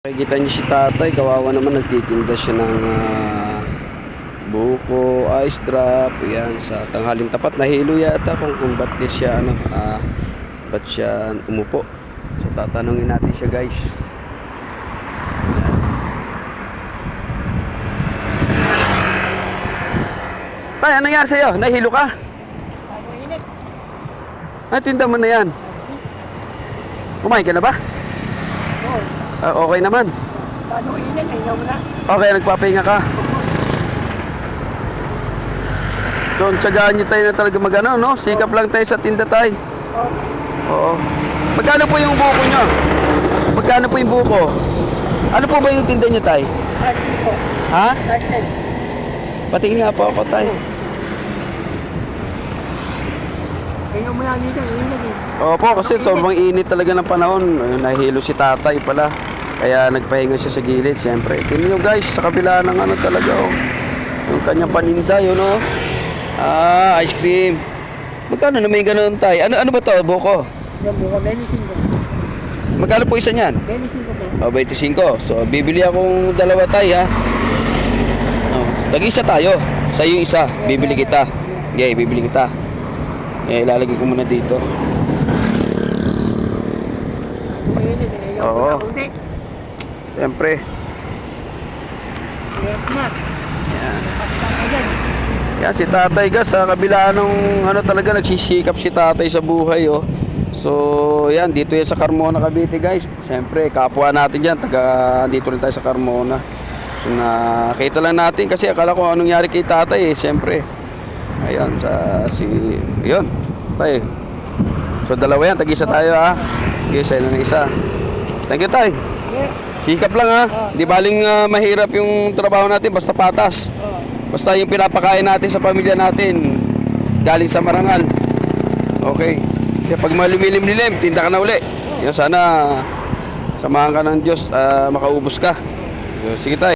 Nakikita niyo si tatay, kawawa naman, nagtitinda siya ng buko, ice drop, yan, sa tanghaling tapat. Nahilo yata kung ba't siya, ba't siya umupo. So tatanungin natin siya, guys. Tay, ano nangyari sa'yo? Nahilo ka? Ay, tinda mo na yan. Kumain ka na ba? Okay naman. Paano init? Ayaw mo na. Okay, nagpapahinga ka. So, tsagaan nyo tayo na talaga magano, no? Sikap lang tayo sa tinda tayo. Oo. Magkano po yung buko nyo? Magkano po yung buko? Ano po ba yung tinda nyo tayo? Po. Ha? 30. Patingin nga po ako tayo. Ayaw mo na dito. Init eh. Opo, kasi sobrang init talaga ng panahon. Nahilo si tatay pala. Kaya nagpahinga siya sa gilid, siyempre. Tingnan nyo, guys, sa kabila ng ano talaga, oh. Yung kanyang paninda, yun, oh. Ice cream. Magkano na may ganun tayo? Ano ba to, buko? Yung buka, 25. Magkano po isa niyan? 25 po. Oh, 25. So, bibili akong dalawa tayo, ha. Oh, tag-isa tayo. Sa yung isa, bibili kita. Okay, bibili kita. Ilalagay ko muna dito. Init eh. Ayaw mo Oo. na. Kunti. Siyempre. Ayaw mo na. Yan. Ayan. Yan si tatay, guys, sa kabila nung ano talaga, nagsisikap si tatay sa buhay, oh. So, yan, dito yan sa Carmona, Cavite, guys. Siyempre, kapwa natin yan, dito rin tayo sa Carmona. So, nakita lang natin kasi akala ko anong nangyari kay tatay, eh. Siyempre, ayan, yun, tay. So, dalawa yan, tag-isa tayo, ha. Okay, sa'yo na ng isa. Thank you, tay. Yeah. Sikap lang, ha. Di baling mahirap yung trabaho natin, basta patas. Basta yung pinapakain natin sa pamilya natin galing sa marangal. Okay. Kasi pag malumilim-lilim, tinda ka na uli. Yan, sana samahan ka ng Diyos, makaubos ka. So, sige tayo.